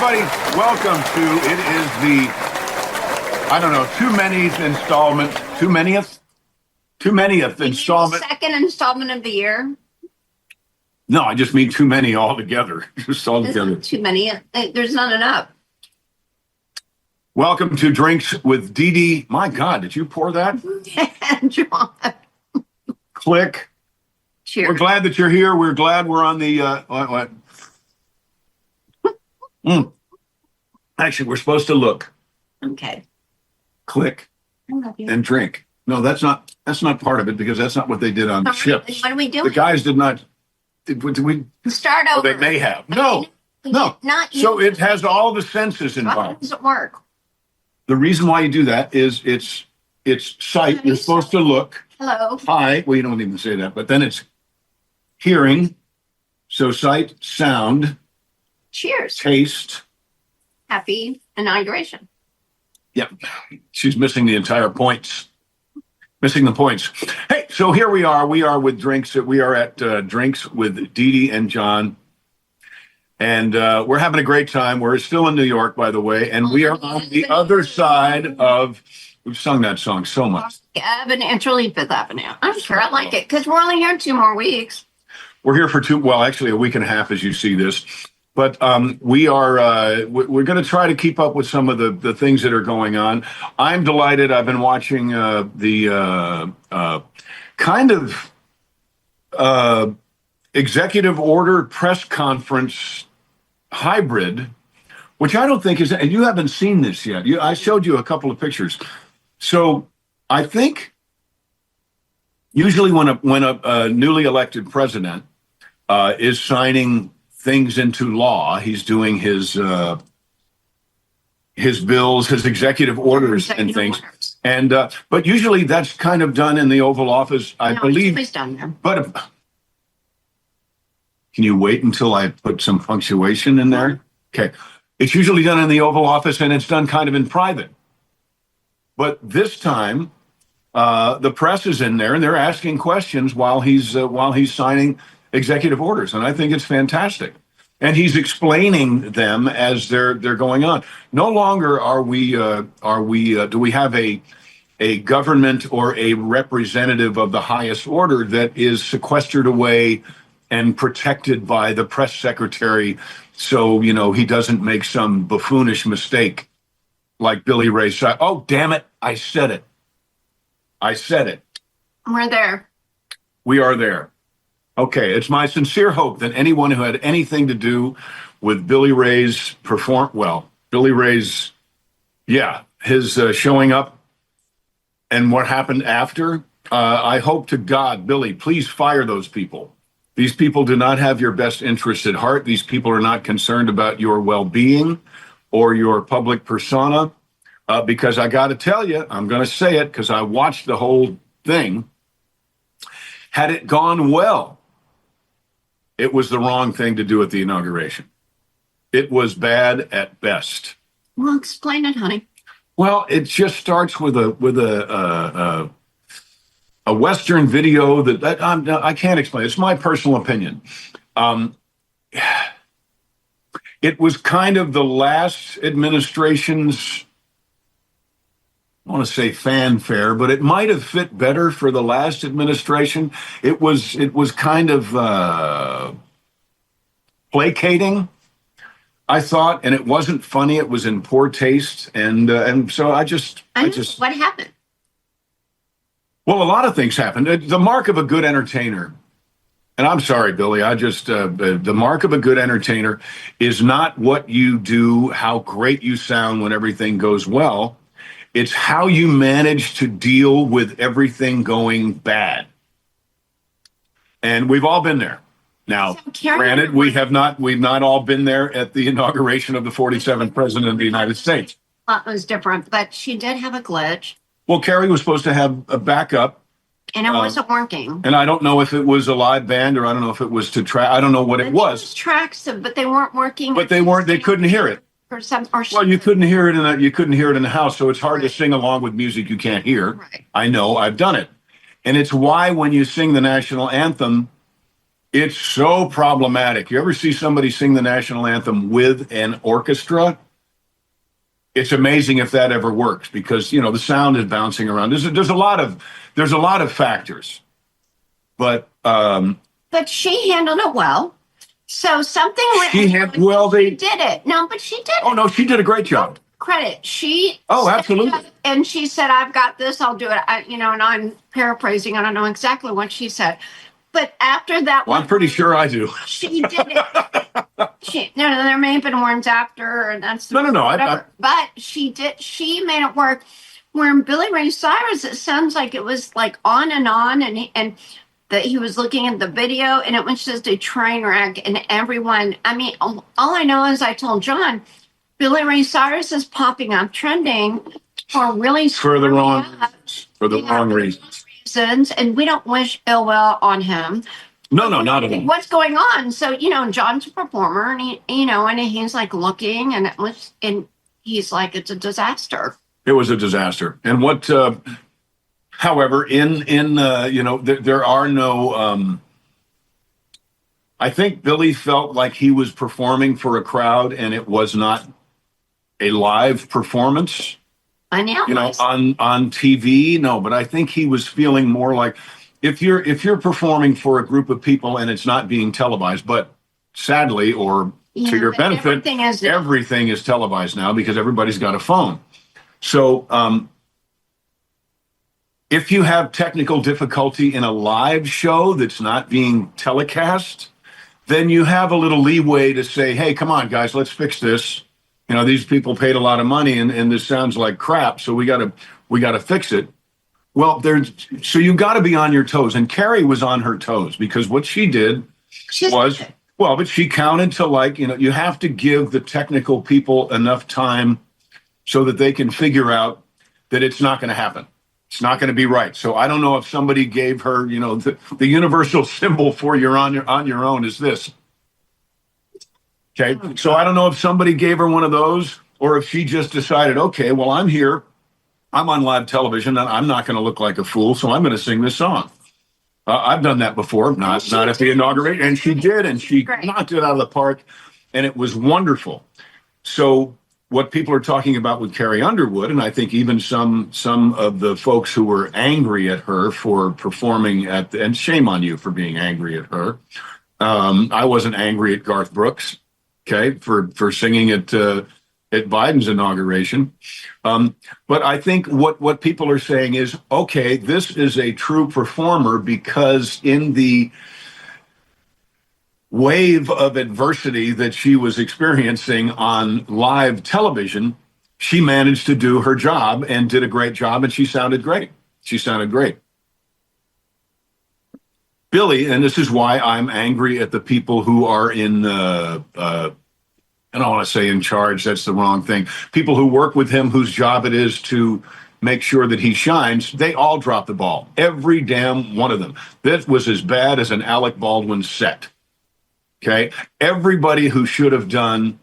everybody. Welcome to, it is the, I don't know, too manyth installment. Too manyth installment. Second installment of the year. No, I just mean too many altogether. Just all together. Too many. There's not enough. Welcome to Drinks with Dee Dee. My God, did you pour that? John. Click. Cheers. We're glad that you're here. We're glad we're on the, Actually, we're supposed to look, Okay. click, I love you. and drink. No, that's not part of it because that's not what they did on the ship. What are we doing? The guys did not. Did we? Start Oh, over. they may have. No. Not you. So it has all the senses How involved. does it work? The reason why you do that is it's sight. You're supposed to look. Hello. Hi. Well, you don't even say that, but then it's hearing. So sight, sound, Cheers. taste. Happy inauguration. Yep. She's missing the entire points. Missing the points. Hey, so here we are. We are with drinks. We are at Drinks with Dee Dee and John. And we're having a great time. We're still in New York, by the way. And we are on the other side of, we've sung that song so much. Avenue and truly Fifth Avenue. I'm sure I like it because we're only here 2 more weeks. We're here for actually a week and a half as you see this. But we're going to try to keep up with some of the things that are going on. I'm delighted. I've been watching the kind of executive order press conference hybrid, which I don't think is, and you haven't seen this yet. I showed you a couple of pictures. So I think usually when a newly elected president is signing things into law, he's doing his bills, his executive orders and things. And but usually that's kind of done in the Oval Office, I believe. It's done there. But can you wait until I put some punctuation in there? Okay. It's usually done in the Oval Office and it's done kind of in private. But this time, the press is in there and they're asking questions while he's signing executive orders, and I think it's fantastic. And he's explaining them as they're going on. No longer do we have a government or a representative of the highest order that is sequestered away and protected by the press secretary, so he doesn't make some buffoonish mistake like Billy Ray said. Oh, damn it! I said it. We're there. We are there. Okay, it's my sincere hope that anyone who had anything to do with Billy Ray's his showing up and what happened after, I hope to God, Billy, please fire those people. These people do not have your best interests at heart. These people are not concerned about your well-being or your public persona, because I got to tell you, I'm going to say it because I watched the whole thing. Had it gone well, it was the wrong thing to do at the inauguration. It was bad at best. Well, explain it, honey. Well, it just starts with a Western video that I can't explain. It's my personal opinion. It was kind of the last administration's, I want to say fanfare, but it might have fit better for the last administration. It was kind of placating, I thought, and it wasn't funny. It was in poor taste, and so I just What happened? Well, a lot of things happened. The mark of a good entertainer, and I'm sorry, Billy, the mark of a good entertainer is not what you do, how great you sound when everything goes well. It's how you manage to deal with everything going bad. And we've all been there. Now, granted, we've not all been there at the inauguration of the 47th president of the United States. It was different, but she did have a glitch. Well, Carrie was supposed to have a backup. And it wasn't working. And I don't know if it was a live band or I don't know if it was to track. I don't know what it was. Tracks, but they weren't working. But they couldn't hear it. Well, you couldn't hear it in the house, so it's hard to sing along with music you can't hear. Right. I know, I've done it. And it's why when you sing the national anthem, It's so problematic. You ever see somebody sing the national anthem with an orchestra? It's amazing if that ever works because the sound is bouncing around. There's a lot of factors, but But she handled it well. So something went she had well they she did it. No, but she did oh it. no, she did a great job. Credit. She Absolutely. and she said, I've got this, I'll do it. And I'm paraphrasing, I don't know exactly what she said. But after that Well, I'm pretty sure I do. she did it. No, there may have been ones after, and that's No. But she made it work. Where in Billy Ray Cyrus, it sounds like it was like on, and that he was looking at the video, and it was just a train wreck, and everyone. I mean, all I know is I told John, Billy Ray Cyrus is popping up trending for the wrong reasons, and we don't wish ill will on him. No, not at all. What's going on? So, John's a performer and and he's like looking and he's like, it's a disaster. It was a disaster. And however, there are no, I think Billy felt like he was performing for a crowd and it was not a live performance. I know. On TV, no, but I think he was feeling more like, if you're performing for a group of people and it's not being televised, but sadly or to your benefit, everything is televised now because everybody's got a phone. So if you have technical difficulty in a live show that's not being telecast, then you have a little leeway to say, hey, come on, guys, let's fix this. These people paid a lot of money and this sounds like crap, so we gotta fix it. Well, so you got to be on your toes. And Carrie was on her toes because what she did but she counted to you have to give the technical people enough time so that they can figure out that it's not going to happen. It's not going to be right. So I don't know if somebody gave her, the universal symbol for you're on your own is this. Okay. So I don't know if somebody gave her one of those or if she just decided, okay, well, I'm here. I'm on live television and I'm not going to look like a fool, so I'm going to sing this song. I've done that before, not at the inauguration, and she did, and she knocked it out of the park, and it was wonderful. So what people are talking about with Carrie Underwood, and I think even some of the folks who were angry at her for performing and shame on you for being angry at her. I wasn't angry at Garth Brooks, okay, for singing at Biden's inauguration. But I think what people are saying is, okay, this is a true performer because in the wave of adversity that she was experiencing on live television, she managed to do her job and did a great job, and she sounded great. Billy, and this is why I'm angry at the people who are in I don't want to say in charge, that's the wrong thing. People who work with him, whose job it is to make sure that he shines, they all drop the ball. Every damn one of them. That was as bad as an Alec Baldwin set. Okay? Everybody who should have done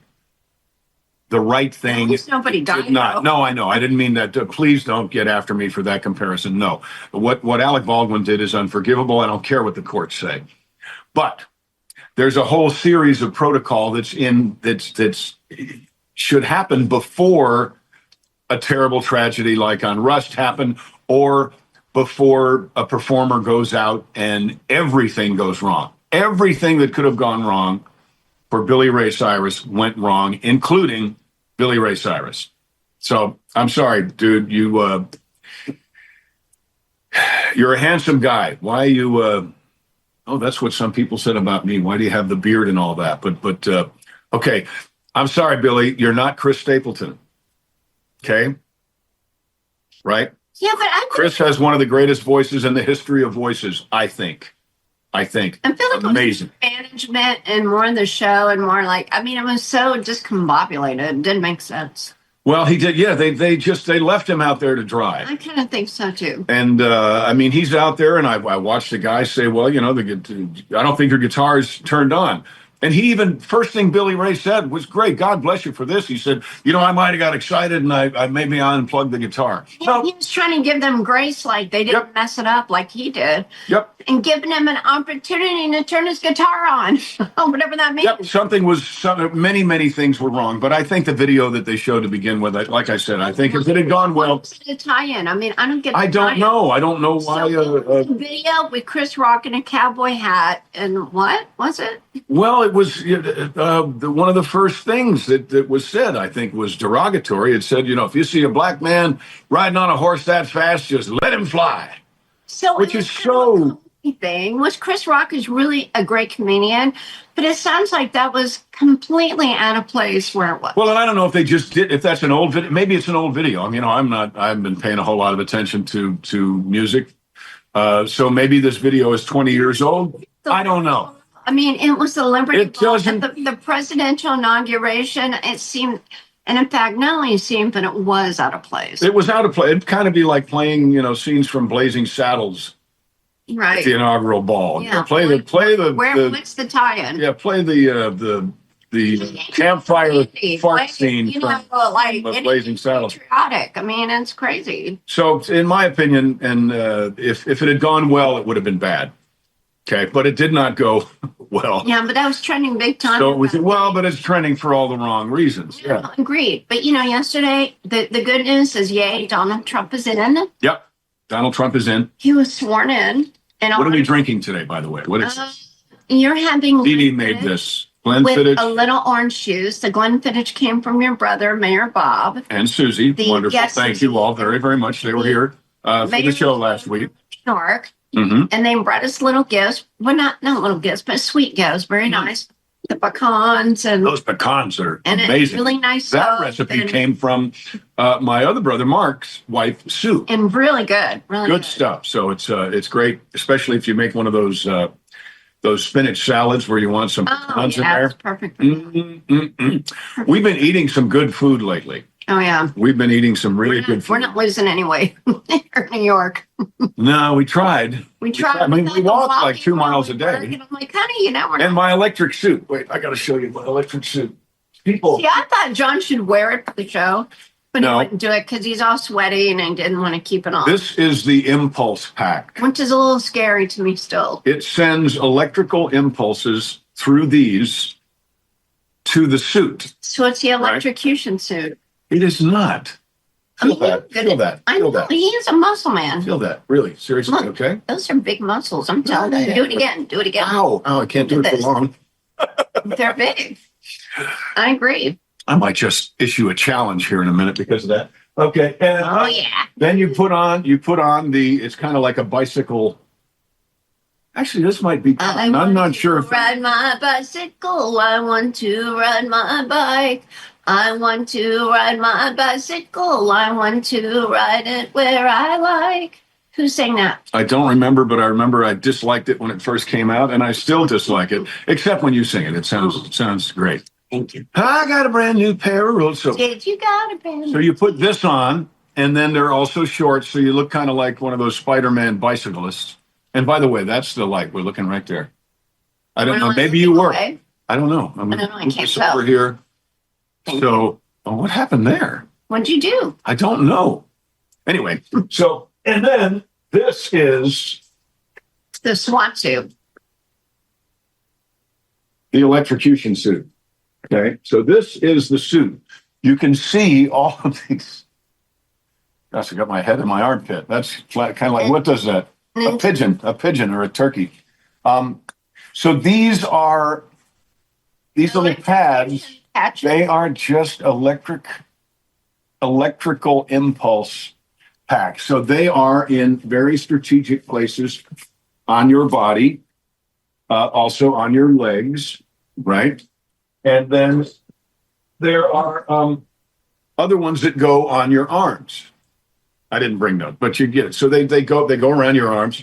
the right thing. Nobody died. Did not. No, I know. I didn't mean that. Please don't get after me for that comparison. No. What Alec Baldwin did is unforgivable. I don't care what the courts say. But there's a whole series of protocol that's should happen before a terrible tragedy like on Rust happened, or before a performer goes out and everything goes wrong. Everything that could have gone wrong for Billy Ray Cyrus went wrong, including Billy Ray Cyrus. So I'm sorry, dude. You're a handsome guy. Why you? Oh, that's what some people said about me. Why do you have the beard and all that? But okay. I'm sorry, Billy. You're not Chris Stapleton. Okay. Right? Yeah, but Chris has one of the greatest voices in the history of voices, I think. I feel like amazing management and more in the show and more like, I mean, it was so discombobulated. It didn't make sense. Well, he did. Yeah, they left him out there to dry. I kind of think so too. And I mean, he's out there, and I watched the guy say, "Well, I don't think your guitar is turned on." And he even, first thing Billy Ray said was, great, God bless you for this. He said, I might have got excited and I maybe unplugged the guitar. Yeah, he was trying to give them grace, like they didn't mess it up like he did. Yep. And giving him an opportunity to turn his guitar on, whatever that means. Yep, many things were wrong. But I think the video that they showed to begin with, like I said, I think if it had gone well. What's the tie-in? I mean, I don't get the I don't know. I don't know why. So video with Chris Rock in a cowboy hat. And what was it? Well, it was one of the first things that was said, I think, was derogatory. It said, if you see a black man riding on a horse that fast, just let him fly. So which is so thing, which Chris Rock is really a great comedian, but it sounds like that was completely out of place where it was. Well, and I don't know if they just did, if that's an old video, maybe it's an old video. I mean, I haven't been paying a whole lot of attention to music. So maybe this video is 20 years old. I don't know. I mean, it was the Liberty It doesn't. the presidential inauguration. It seemed, and in fact, not only seemed, but it was out of place. It was out of place. It'd kind of be like playing, scenes from Blazing Saddles. Right. At the inaugural ball. Yeah. What's the tie-in? Yeah, play the campfire fart scene from Blazing Saddles. Patriotic. I mean, it's crazy. So, in my opinion, and if it had gone well, it would have been bad. Okay, but it did not go well. Yeah, but that was trending big time. So but it's trending for all the wrong reasons. Yeah, agreed. But yesterday, the good news is, yay, Donald Trump is in. Yep, Donald Trump is in. He was sworn in. And what are we drinking today, by the way? What is this? You're having. Dee Dee made this. Glenfiddich. With a little orange juice. The Glenfiddich came from your brother, Mayor Bob. And Susie. Wonderful. Thank you all very, very much. They were here for the show last week. Snark. And they brought us little gifts. Well, not little gifts, but sweet gifts. Very nice. The pecans and those pecans are and amazing. It's really nice. That recipe came from my other brother Mark's wife Sue. And really good. Really good stuff. So it's great, especially if you make one of those spinach salads where you want some pecans in there. It's perfect. We've been eating some good food lately. Oh, yeah. We've been eating some really good food. We're not losing any weight here in New York. No, we tried. We tried. I mean, we walk like 2 miles a day. And I'm like, honey, we're And my electric suit. Wait, I got to show you my electric suit. People. See, I thought John should wear it for the show, but he wouldn't do it because he's all sweaty and I didn't want to keep it on. This is the impulse pack. Which is a little scary to me still. It sends electrical impulses through these to the suit. So it's the electrocution suit. It is not. Feel that. Feel that. I know. He is a muscle man. Feel that. Really. Seriously. Look, okay. Those are big muscles. I'm telling you. Do it again. Do it again. Ow. Oh, I can't do it for long. They're big. I agree. I might just issue a challenge here in a minute because of that. Okay. And, yeah. Then you put on the, it's kind of like a bicycle. Actually, this might be, I'm not sure if. Ride my bicycle. I want to ride my bike. I want to ride my bicycle. I want to ride it where I like. Who sang that? I don't remember, but I remember I disliked it when it first came out, and I still dislike it, except when you sing it. It sounds great. Thank you. I got a brand new pair of rules. Did you got a brand new? So you put this on, and then they're also short, so you look kind of like one of those Spider-Man bicyclists. And by the way, that's the light. We're looking right there. I don't know. Maybe you were. I don't know. I don't know. I can't tell. Over here. So, what happened there? What'd you do? I don't know. Anyway, so, and then this is the SWAT suit. The electrocution suit. Okay, so this is the suit. You can see all of these. Gosh, I got my head in my armpit. That's flat, kind of like, what does that? A pigeon or a turkey. So these little pads. They are just electrical impulse packs. So they are in very strategic places on your body, also on your legs, right? And then there are other ones that go on your arms. I didn't bring those, but you get it. So they go around your arms,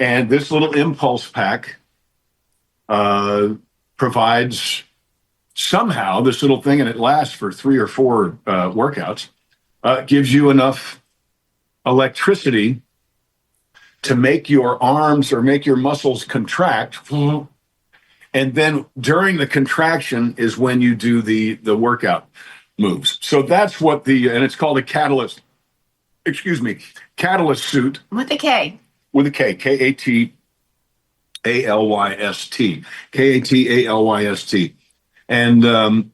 and this little impulse pack provides somehow this little thing, and it lasts for 3 or 4 workouts, gives you enough electricity to make your arms or make your muscles contract, And then during the contraction is when you do the workout moves. So that's what and it's called a catalyst suit With a K. with a K, K-A-T-A-L-Y-S-T. And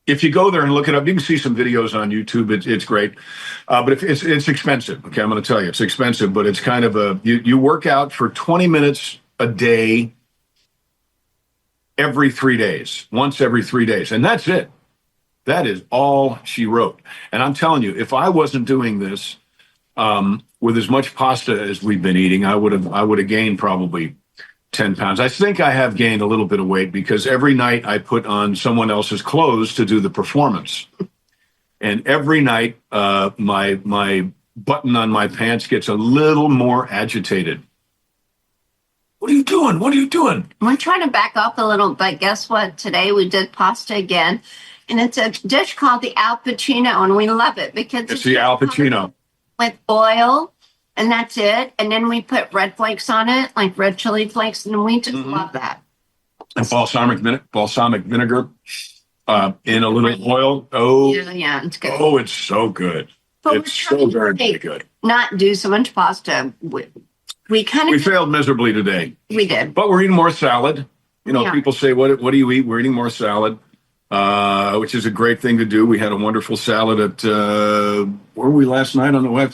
if you go there and look it up, you can see some videos on YouTube. It's great. But if it's expensive. Okay, I'm going to tell you, it's expensive, but it's kind of you work out for 20 minutes a day every 3 days, once every 3 days. And that's it. That is all she wrote. And I'm telling you, if I wasn't doing this with as much pasta as we've been eating, I would have gained probably 10 pounds. I think I have gained a little bit of weight because every night I put on someone else's clothes to do the performance. And every night my button on my pants gets a little more agitated. What are you doing? What are you doing? We're trying to back up a little, but guess what? Today we did pasta again. And it's a dish called the Al Pacino, and we love it because it's the Al Pacino. With oil, and that's it. And then we put red flakes on it, like red chili flakes, and we just love that. And balsamic vinegar in a little oil. Oh, yeah, it's good. Oh, it's so good. But it's so very, very good. Not do so much pasta. We failed miserably today. We did. But we're eating more salad. You know, people say, what do you eat? We're eating more salad. Which is a great thing to do. We had a wonderful salad at where were we last night on the web?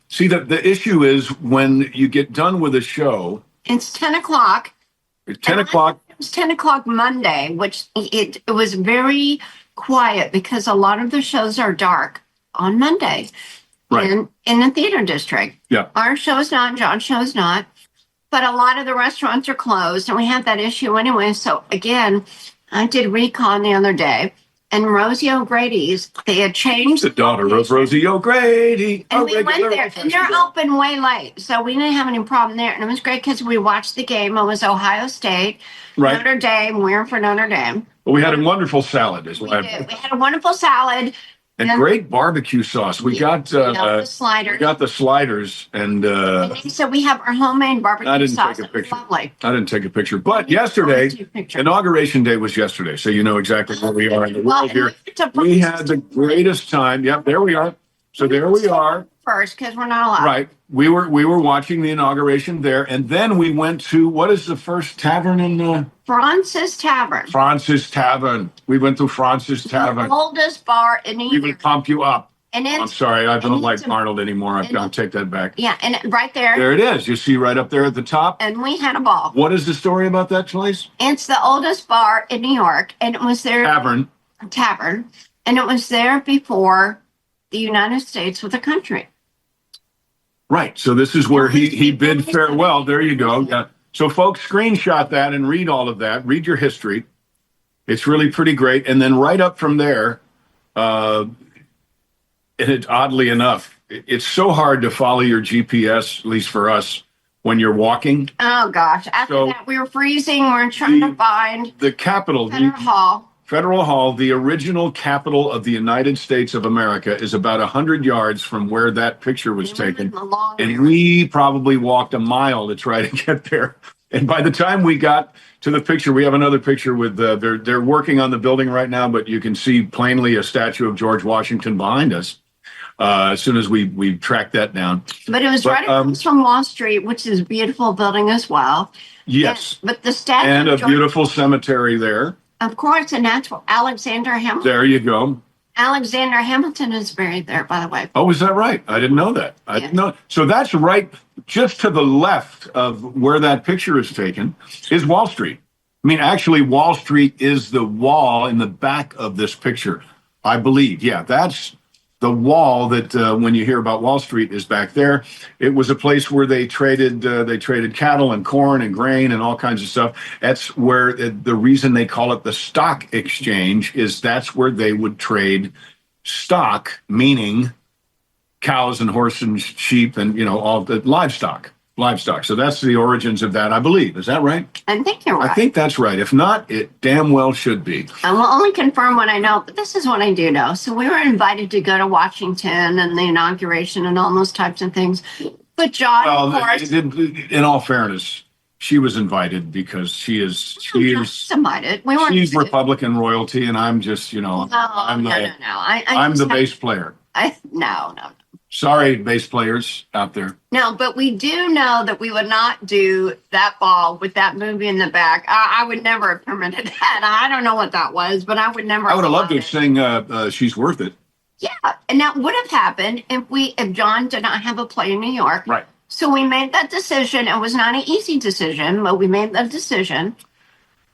See, the issue is when you get done with a show. It's 10 o'clock. It's 10 o'clock. It was 10 o'clock Monday, which it was very quiet because a lot of the shows are dark on Monday. Right. In the theater district. Yeah. Our show is not, John's show is not. But a lot of the restaurants are closed, and we have that issue anyway. So again, I did recon the other day, and Rosie O'Grady's, they had changed the daughter of Rosie O'Grady. And we went there, and they're open way late, so we didn't have any problem there. And it was great because we watched the game. It was Ohio State, right. Notre Dame. We're for Notre Dame. Well, we had a wonderful salad. We had a wonderful salad. And great barbecue sauce. We got the sliders. We got the sliders, and so we have our homemade barbecue sauce. Take a picture. Lovely. I didn't take a picture, but yesterday, Inauguration Day was yesterday, so you know exactly where we are in the world here. We had the greatest time. Yep, there we are. So there we are. First, because we're not allowed. Right. We were watching the inauguration there, and then we went to what is the first tavern in Francis Tavern. Francis Tavern. We went to Francis Tavern. The oldest bar in New York. We would pump you up. And I'm sorry, I don't like Arnold anymore. I've got to take that back. Yeah, and right there. There it is. You see right up there at the top. And we had a ball. What is the story about that place? It's the oldest bar in New York, and it was there. Tavern, and it was there before the United States was a country. Right. So this is where he bid farewell. There you go. Yeah. So folks, screenshot that and read all of that. Read your history. It's really pretty great. And then right up from there, and it oddly enough, it's so hard to follow your GPS, at least for us, when you're walking. Oh gosh! After that, we were freezing. We were trying to find the Capitol, Federal Hall, the original capital of the United States of America, is about 100 yards from where that picture was taken. And we probably walked a mile to try to get there. And by the time we got to the picture, we have another picture with they're working on the building right now, but you can see plainly a statue of George Washington behind us as soon as we tracked that down. But it was right across from Wall Street, which is a beautiful building as well. Yes. But the statue and a beautiful cemetery there. Of course, and that's Alexander Hamilton. There you go. Alexander Hamilton is buried there, by the way. Oh, is that right? I didn't know that. I didn't know. So that's right, just to the left of where that picture is taken is Wall Street. I mean, actually, Wall Street is the wall in the back of this picture, I believe. Yeah, that's the wall that when you hear about Wall Street is back there. It was a place where they traded cattle and corn and grain and all kinds of stuff. That's where the reason they call it the stock exchange is that's where they would trade stock, meaning cows and horses and sheep and, all the livestock. So that's the origins of that, I believe. Is that right? I think you're right. I think that's right. If not, it damn well should be. I will only confirm what I know, but this is what I do know. So we were invited to go to Washington and the inauguration and all those types of things. But John, of course... In all fairness, she was invited because she's Invited. We weren't. she's Republican royalty, and I'm just, No, I'm no. I'm the bass player. No. Sorry, bass players out there. No, but we do know that we would not do that ball with that movie in the back. I would never have permitted that. I don't know what that was, but I would never. I would have loved to sing "She's Worth It." Yeah, and that would have happened if John did not have a play in New York. Right. So we made that decision. It was not an easy decision, but we made that decision.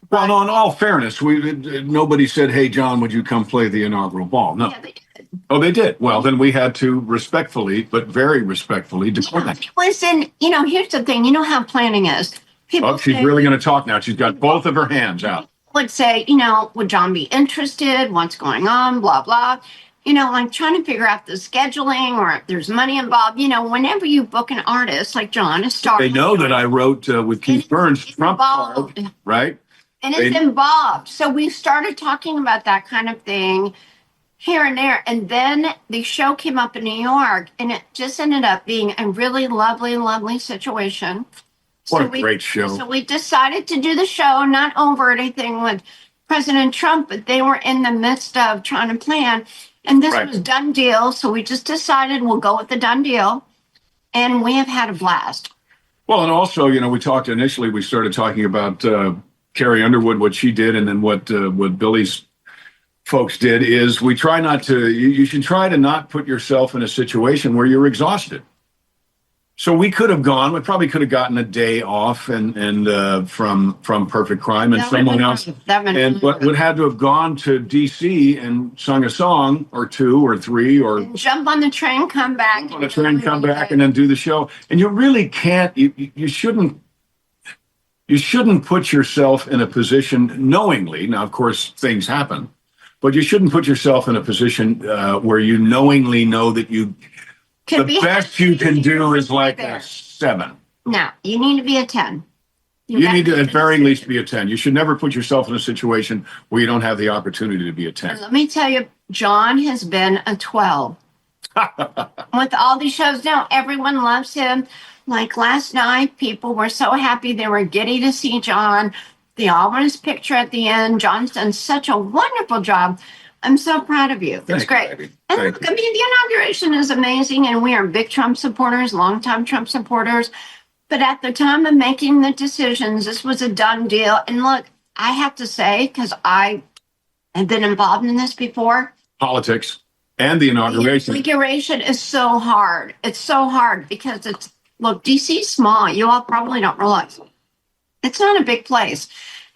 Well, no, in all fairness, nobody said, "Hey, John, would you come play the inaugural ball?" No. Yeah, they did. Oh, they did. Well, then we had to respectfully, but very respectfully, decline. Listen, here's the thing. You know how planning is. People She's really going to talk now. She's got both of her hands out. Would say, would John be interested? What's going on? Blah, blah. Like trying to figure out the scheduling or if there's money involved. Whenever you book an artist like John, a star. They know that I wrote with Keith Burns, Trump card, right? And it's involved. So we started talking about that kind of thing here and there. And then the show came up in New York, and it just ended up being a really lovely, lovely situation. What a great show. So we decided to do the show, not over anything with President Trump, but they were in the midst of trying to plan. And this was done deal. So we just decided we'll go with the done deal. And we have had a blast. Well, and also, we talked initially, we started talking about Carrie Underwood, what she did, and then what Billy's folks did is we try not to, you should try to not put yourself in a situation where you're exhausted. So we could have gone, we probably could have gotten a day off and from Perfect Crime and someone else, and but would have to have gone to DC and sung a song or two or three or jump on the train, come back, and then do the show. And you really can't, you shouldn't put yourself in a position knowingly. Now, of course, things happen, but you shouldn't put yourself in a position where you knowingly know that the best you can do is like a 7. No, you need to be a 10. You need to at very least be a 10. You should never put yourself in a situation where you don't have the opportunity to be a 10. And let me tell you, John has been a 12. With all these shows now, everyone loves him. Like last night, people were so happy. They were giddy to see John. They all want his picture at the end. John's done such a wonderful job. I'm so proud of you. It's great. And look, the inauguration is amazing, and we are big Trump supporters, longtime Trump supporters. But at the time of making the decisions, this was a done deal. And look, I have to say, because I have been involved in this before. Politics and the inauguration. The inauguration is so hard. It's so hard because DC's small. You all probably don't realize. It's not a big place.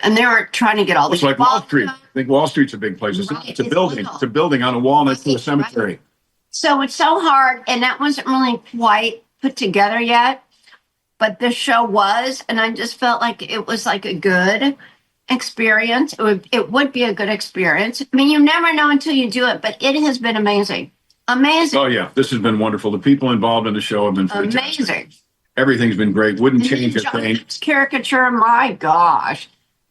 And they're trying to get all this. It's like Wall Street. I think Wall Street's a big place. It's a building. Little. It's a building on a wall next to a cemetery. Right. So it's so hard. And that wasn't really quite put together yet. But this show was. And I just felt like it was like a good experience. It would be a good experience. I mean, you never know until you do it. But it has been amazing. Amazing. Oh, yeah. This has been wonderful. The people involved in the show have been fantastic. Amazing. Everything's been great. Wouldn't change a thing. Caricature, my gosh.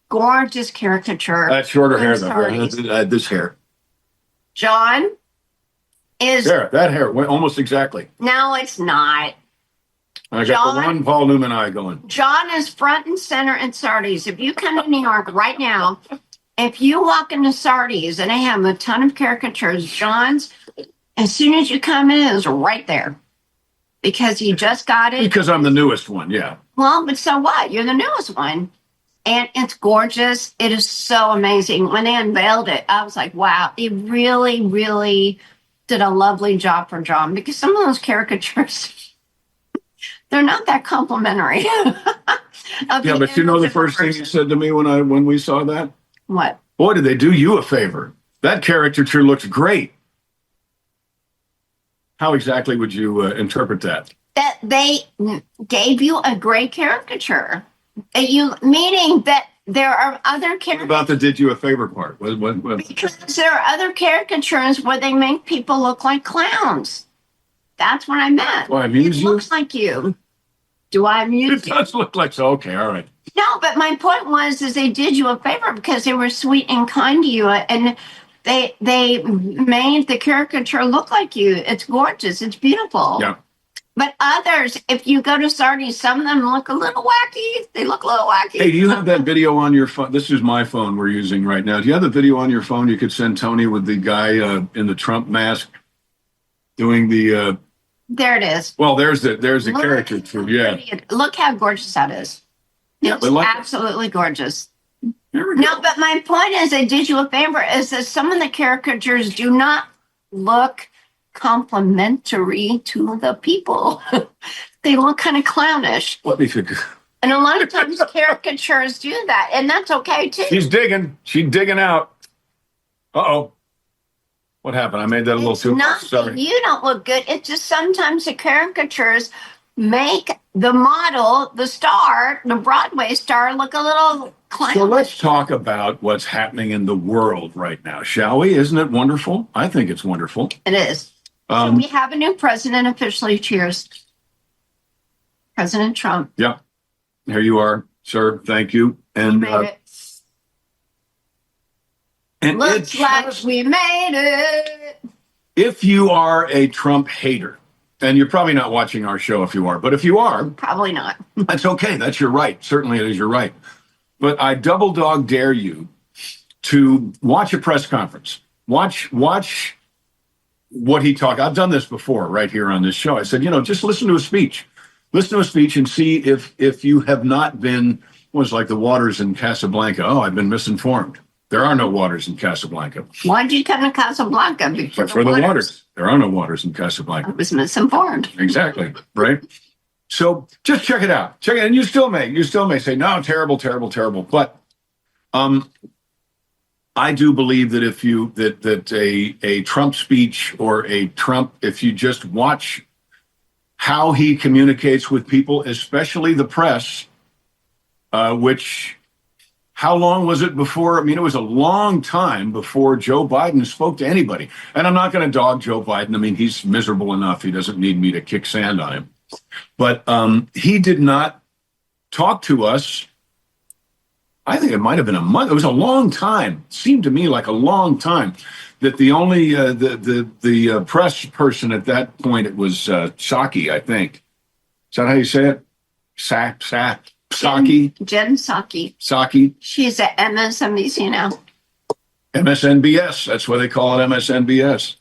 Gorgeous caricature. That's shorter hair, though. This hair. John is... That hair, almost exactly. No, it's not. I got the one Paul Newman eye going. John is front and center in Sardi's. If you come to New York right now, if you walk into Sardi's and they have a ton of caricatures, John's, as soon as you come in, is right there. Because he just got it. Because I'm the newest one, yeah. Well, but so what? You're the newest one. And it's gorgeous. It is so amazing. When they unveiled it, I was like, wow, they really, really did a lovely job for John. Because some of those caricatures, they're not that complimentary. Yeah, but you know the first thing you said to me when we saw that? What? Boy, did they do you a favor. That caricature looks great. How exactly would you interpret that? That they gave you a great caricature. Meaning that there are other caricatures. What about the did you a favor part? What? Because there are other caricatures where they make people look like clowns. That's what I meant. Do I amuse you? It looks like you. Do I amuse you? It does look like so. Okay, all right. No, but my point was they did you a favor because they were sweet and kind to you, and they made the caricature look like you. It's gorgeous. It's beautiful. Yeah. But others, if you go to Sardi's, some of them look a little wacky. They look a little wacky. Hey, do you have that video on your phone? This is my phone we're using right now. Do you have the video on your phone you could send Tony with the guy in the Trump mask doing the... There it is. Well, there's the caricature. Yeah. Look how gorgeous that is. Yeah, It's absolutely gorgeous. There we go. No, but my point is, I did you a favor, is that some of the caricatures do not look complimentary to the people. They look kind of clownish. Let me figure. And a lot of times caricatures do that, and that's okay too. She's digging. She's digging out. Uh-oh. What happened? I made that a little too Not close. Sorry. that you don't look good. It's just sometimes the caricatures make the model, the star, the Broadway star, look a little clownish. So let's talk about what's happening in the world right now, shall we? Isn't it wonderful? I think it's wonderful. It is. So we have a new president officially. Cheers. President Trump. Yeah. Here you are, sir. Thank you. And Made it. and Looks it like just- we made it. if you are a Trump hater, and you're probably not watching our show if you are, but if you are, Probably not. that's okay. That's your right. Certainly it is your right. But I double dog dare you to watch a press conference. Watch what he talked. I've done this before right here on this show. I said, just listen to a speech. Listen to a speech and see if you have not been, was like the waters in Casablanca. Oh, I've been misinformed. There are no waters in Casablanca. Why did you come to Casablanca before For the waters. There are no waters in Casablanca. I was misinformed. Exactly. Right. So just check it out. Check it. And you still may say, no, terrible, terrible, terrible. But I do believe that if you, that a Trump speech or a Trump, if you just watch how he communicates with people, especially the press, which, how long was it before? I mean, it was a long time before Joe Biden spoke to anybody. And I'm not going to dog Joe Biden. I mean, he's miserable enough. He doesn't need me to kick sand on him. But he did not talk to us. I think it might have been a month. It was a long time. It seemed to me like a long time that the only the press person at that point, it was Psaki, I think. Is that how you say it? Psaki? Jen Psaki. Psaki. She's at MSNBC now. MSNBS. That's why they call it MSNBS.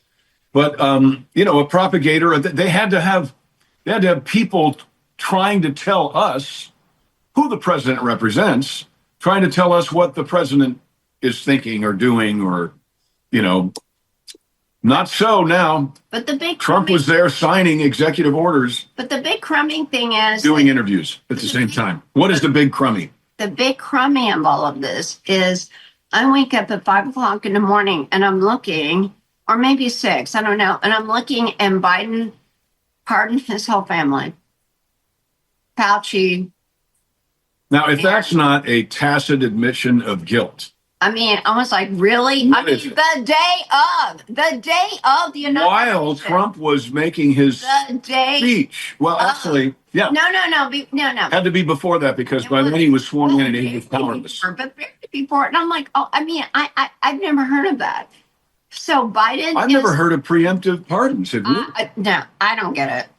But a propagator. They had to have people trying to tell us who the president represents, trying to tell us what the president is thinking or doing, or not so now. But the big Trump was there signing executive orders, But the big crummy thing is doing interviews at the same time. What is the big crummy? the big crummy of all of this is I wake up at 5:00 in the morning and I'm looking, or maybe 6, I don't know, and I'm looking and Biden pardoned his whole family. Fauci. Now, if that's not a tacit admission of guilt, I mean, I was like, really? What I mean, is it? the day of the inauguration. while Trump was making his The day. speech, well, actually, yeah, No. had to be before that because by then he was sworn in and he was powerless. But before, and I'm like, oh, I mean, I've never heard of that. So Biden. I've never heard of preemptive pardons. Have you? No, I don't get it.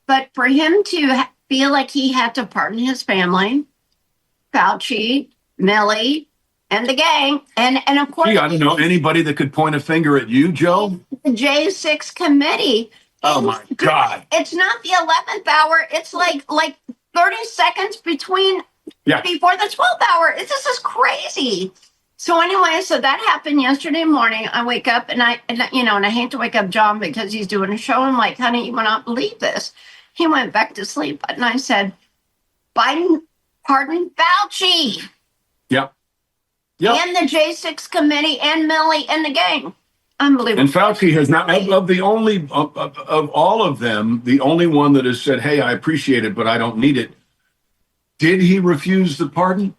But for him to feel like he had to pardon his family, Fauci, Millie, and the gang, and of course, Gee, I don't know anybody that could point a finger at you, Joe. the J6 committee. Oh my God! It's not the 11th hour. It's like 30 seconds before the 12th hour. This is crazy. So anyway, so that happened yesterday morning. I wake up and I hate to wake up John because he's doing a show. I'm like, honey, you will not believe this. He went back to sleep, and I said, Biden pardoned Fauci. Yep. And the J6 committee and Millie and the gang. Unbelievable. And Fauci has not of all of them, the only one that has said, "Hey, I appreciate it, but I don't need it." Did he refuse the pardon?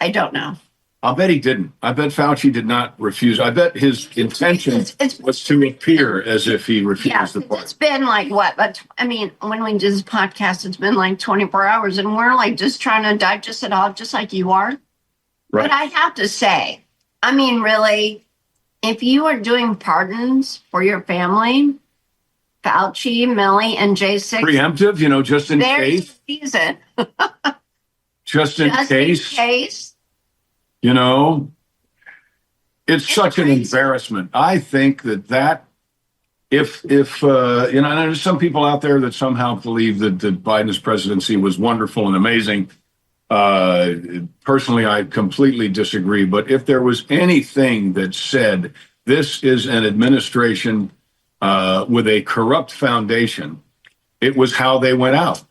I don't know. I'll bet he didn't. I bet Fauci did not refuse. I bet his intention was to appear as if he refused the pardon. It's been like what? But I mean, when we did this podcast, it's been like 24 hours, and we're like just trying to digest it all, just like you are. Right. But I have to say, I mean, really, if you are doing pardons for your family, Fauci, Millie, and J6. Preemptive, just in There's case. the reason. Just in Just case. in case. It's such an embarrassment. I think that if and there's some people out there that somehow believe that Biden's presidency was wonderful and amazing. Personally, I completely disagree. But if there was anything that said this is an administration with a corrupt foundation, it was how they went out.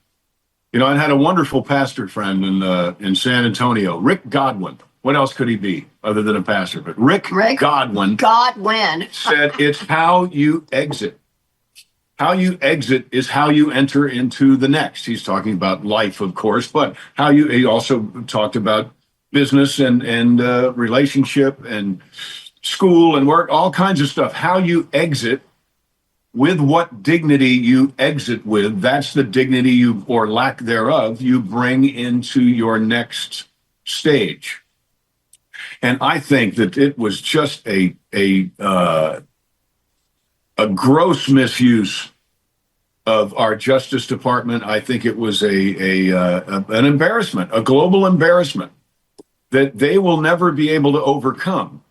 I had a wonderful pastor friend in San Antonio, Rick Godwin. What else could he be other than a pastor? But Rick Godwin said it's how you exit. How you exit is how you enter into the next. He's talking about life, of course, but he also talked about business and relationship and school and work, all kinds of stuff. How you exit, with what dignity you exit with, that's the dignity you, or lack thereof, you bring into your next stage. And I think that it was just a gross misuse of our Justice Department. I think it was an embarrassment, a global embarrassment that they will never be able to overcome.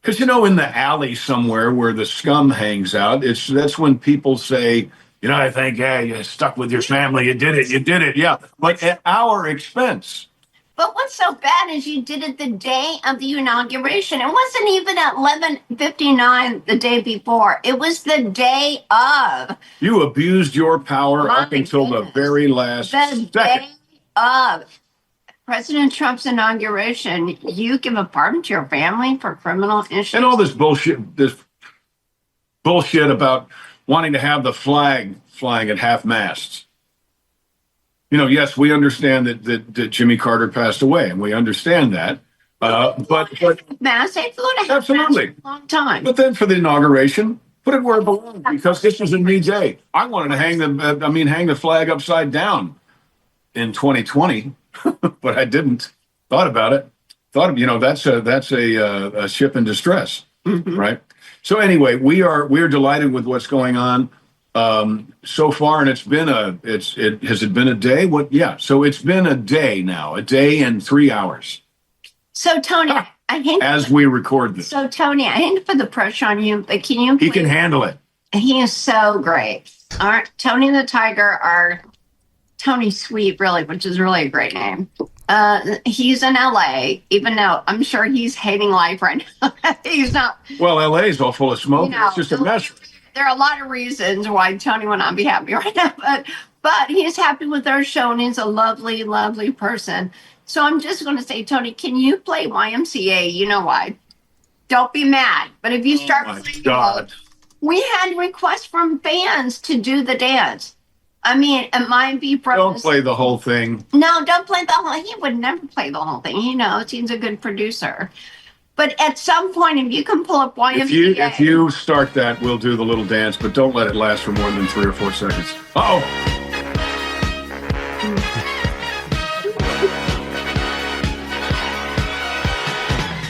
Because, in the alley somewhere where the scum hangs out, that's when people say, I think, you stuck with your family. You did it. Yeah. But at our expense. But what's so bad is you did it the day of the inauguration. It wasn't even at 11:59 the day before. It was the day of. You abused your power up until the very last second. The day of President Trump's inauguration, you give a pardon to your family for criminal issues. And all this bullshit about wanting to have the flag flying at half-masts. Yes, we understand that Jimmy Carter passed away, and we understand that. But mass, they flew to absolutely for a long time. But then for the inauguration, put it where it belongs, because this was a new day. I wanted to hang the flag upside down in 2020, but I didn't. Thought about it. That's a ship in distress, right? So anyway, we're delighted with what's going on. So far, and has it been a day? Yeah. So it's been a day now, a day and 3 hours. So Tony, as we record this. So Tony, I hate to put the pressure on you, but can you? He can handle it. He is so great. Tony the Tiger, or Tony Sweet, really, which is really a great name. He's in LA, even though I'm sure he's hating life right now. He's not. Well, LA is all full of smoke. It's just a mess. There are a lot of reasons why Tony would not be happy right now, but he's happy with our show, and he's a lovely, lovely person. So I'm just going to say, Tony, can you play YMCA? You know why? Don't be mad. But if you start playing, we had requests from fans to do the dance. I mean, it might be from. Don't play the whole thing. No, don't play the whole. He would never play the whole thing. He knows he's a good producer. But at some point, if you can pull up YMCA. If you start that, we'll do the little dance, but don't let it last for more than 3 or 4 seconds. Uh-oh.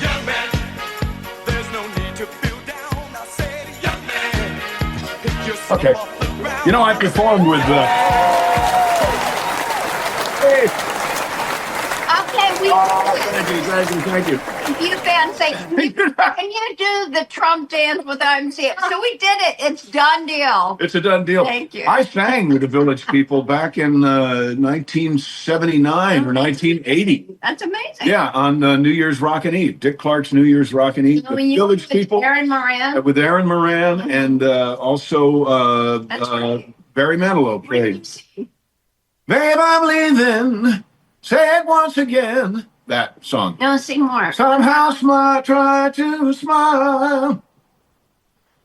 Young man, there's no need to feel down. I said, young man, pick yourself Okay. off the ground. I performed with Hey. Okay, Thank you. you fans say, can you do the Trump dance with YMCA? So we did it. It's done deal. It's a done deal. Thank you. I sang with the Village People back in 1979 or 1980. That's amazing. Yeah, on New Year's Rockin' Eve. Dick Clark's New Year's Rockin' Eve. So The Village People. Aaron Moran. With Aaron Moran and also right. Barry Manilow played. Babe, I'm leaving. Say it once again. That song. No, sing more. Somehow try to smile,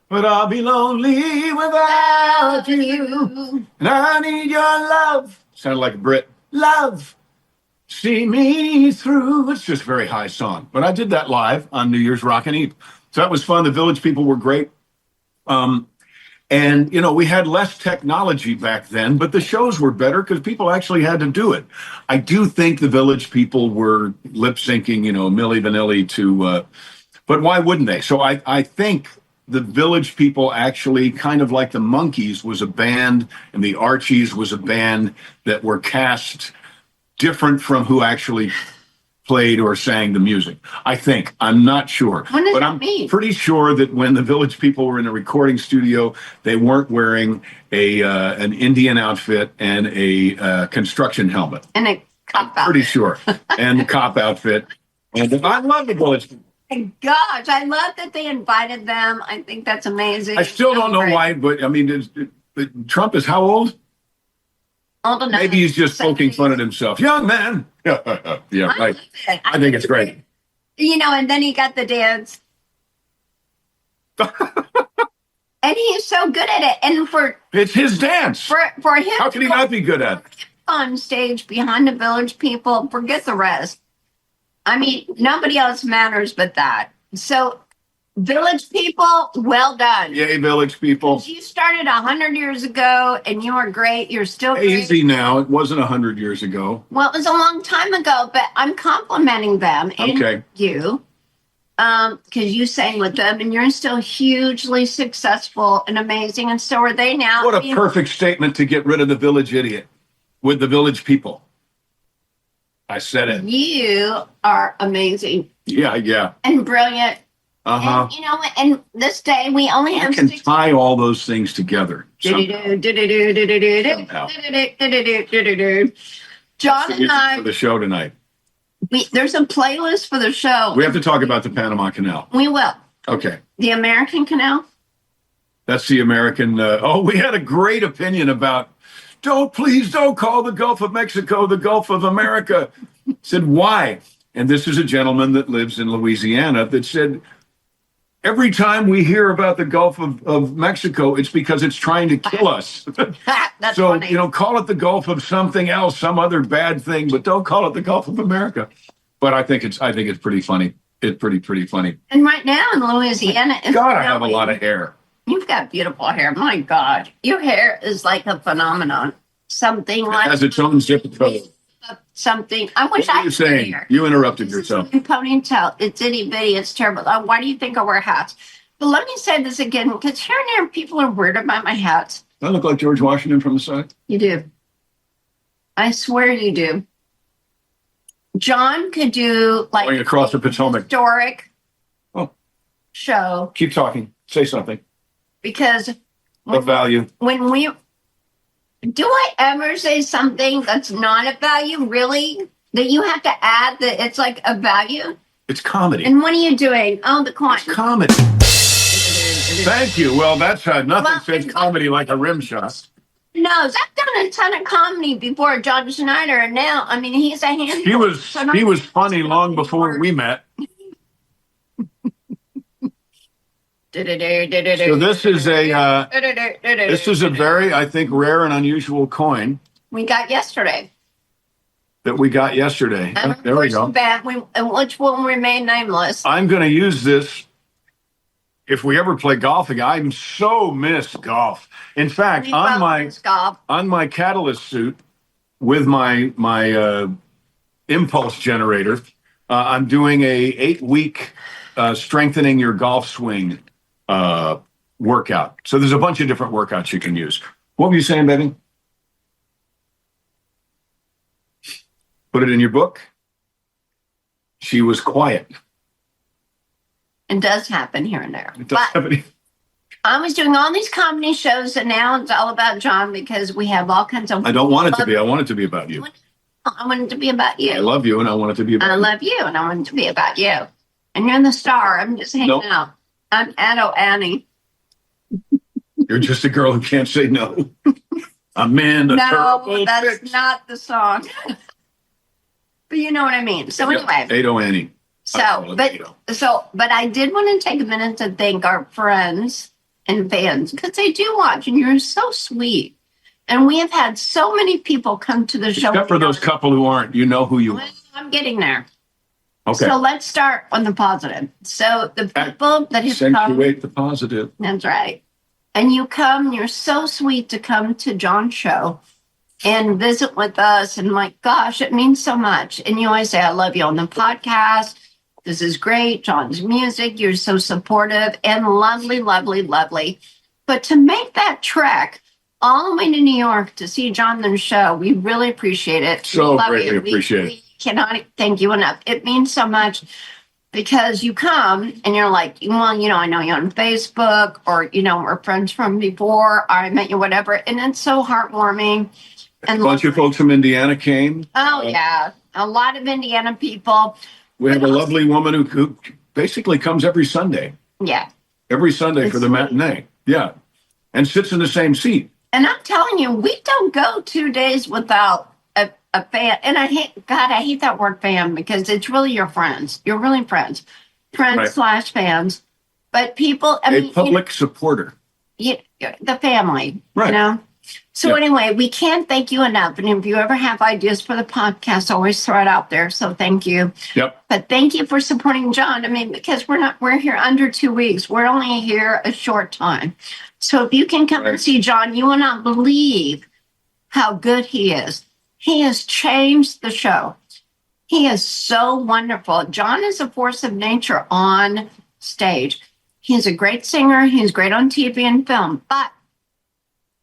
but I'll be lonely without you. And I need your love. Sounded like a Brit. Love. See me through. It's just a very high song. But I did that live on New Year's Rockin' Eve. So that was fun. The Village People were great. And, we had less technology back then, but the shows were better because people actually had to do it. I do think the Village People were lip syncing, Milli Vanilli to, but why wouldn't they? So I think the Village People actually, kind of like the Monkees was a band and the Archies was a band that were cast different from who actually played or sang the music. I think. I'm not sure. What does but that I'm mean? pretty sure that when the Village People were in a recording studio, they weren't wearing an Indian outfit and a construction helmet. And a cop out. Pretty sure. And the cop outfit. And I love the Village People. My gosh, I love that they invited them. I think that's amazing. I still don't know Great. why, but I mean, Trump is how old? Old enough. Maybe he's just poking fun at himself. Young man. Yeah, I right. love it. I think it's great. You know, and then he got the dance. And he's so good at it. And It's his dance. for him How can he not be good at it? on stage behind the Village People, forget the rest. I mean, nobody else matters but that. So, Village People, well done. Yay, Village People. You started 100 years ago, and you are great. You're still great. Easy now. It wasn't 100 years ago. Well, it was a long time ago, but I'm complimenting them and Okay. you, because you sang with them, and you're still hugely successful and amazing, and so are they now. What a perfect statement to get rid of the village idiot with the Village People. I said it. You are amazing Yeah. and brilliant. Uh-huh. And, you know, and this day we only I have can 6 tie all those things together. somehow. John The and music I, for the show tonight. there's a playlist for the show. We have to talk about the Panama Canal. We will. Okay. The American Canal. That's the American. We had a great opinion about, please don't call the Gulf of Mexico the Gulf of America. Said, why? And this is a gentleman that lives in Louisiana that said, every time we hear about the Gulf of Mexico, it's because it's trying to kill us. That's So, funny. call it the Gulf of something else, some other bad thing, but don't call it the Gulf of America. But I think it's pretty funny. It's pretty funny. And right now in Louisiana, it's God, I have a snowing. lot of hair. You've got beautiful hair. My God, your hair is like a phenomenon. Something It like has its own zip code. something. I wish What I are you could saying? hair. You interrupted This is yourself. my ponytail. It's itty bitty. It's terrible. Why do you think I wear hats? But let me say this again, because here and there people are weird about my hats. I look like George Washington from the side. You do. I swear you do. John could do like Going across the Potomac. historic Oh. show Keep talking. Say something because of value. when we do I ever say something that's not a value, really? That you have to add that it's like a value? It's comedy. And what are you doing? Oh, the coin. It's comedy. Thank you. Well, that's nothing Well, says comedy like a rim shot. No, I've done a ton of comedy before John Schneider, and now, I mean, he's a handful. He was funny long before we met. So this is a very, I think, rare and unusual coin we got yesterday. that we got yesterday. And There we go. which will remain nameless. I'm going to use this if we ever play golf again. I so miss golf. In fact, We on love this golf. my catalyst suit with my impulse generator, I'm doing a 8-week strengthening your golf swing workout. So there's a bunch of different workouts you can use. What were you saying, baby? Put it in your book. She was quiet. It does happen here and there. It doesn't But have any- I was doing all these comedy shows, and now it's all about John because we have all kinds of. I don't want it to be. I want it to be about you. I want it to be about you. I love you, and I want it to be about I you. love you, and I want it to be about you. And you're the star. I'm just hanging Nope. out. I'm Addo Annie. You're just a girl who can't say no. I'm in a No, terrible that's fix. not the song. But you know what I mean. So anyway, Ado Annie. but I did want to take a minute to thank our friends and fans because they do watch, and you're so sweet. And we have had so many people come to the show. Except for those couple who aren't, you know who you are. Well, I'm getting there. Okay. So let's start on the positive. So the people that have come, Accentuate the positive. that's right. And you come, you're so sweet to come to John's show and visit with us. And my gosh, it means so much. And you always say, I love you on the podcast. This is great. John's music. You're so supportive and lovely, lovely, lovely. But to make that trek all the way to New York to see John the show, we really appreciate it. So We love greatly you. appreciate it. We cannot thank you enough. It means so much because you come and you're like, well, I know you on Facebook, or, we're friends from before, or I met you, whatever. And it's so heartwarming. And A bunch of folks from Indiana came. oh, yeah. A lot of Indiana people. We have a lovely woman who basically comes every Sunday. Yeah. Every Sunday It's for the sweet. matinee. Yeah. And sits in the same seat. And I'm telling you, we don't go 2 days without a fan. And I hate that word fan, because it's really your friends. You're really friends. Right. / fans. But people, A public supporter. the family, Right. So Yep. anyway, we can't thank you enough. And if you ever have ideas for the podcast, always throw it out there. So thank you. Yep. But thank you for supporting John. Because we're here under 2 weeks. We're only here a short time. So if you can come and Right. see John, you will not believe how good he is. He has changed the show. He is so wonderful. John is a force of nature on stage. He's a great singer. He's great on TV and film. But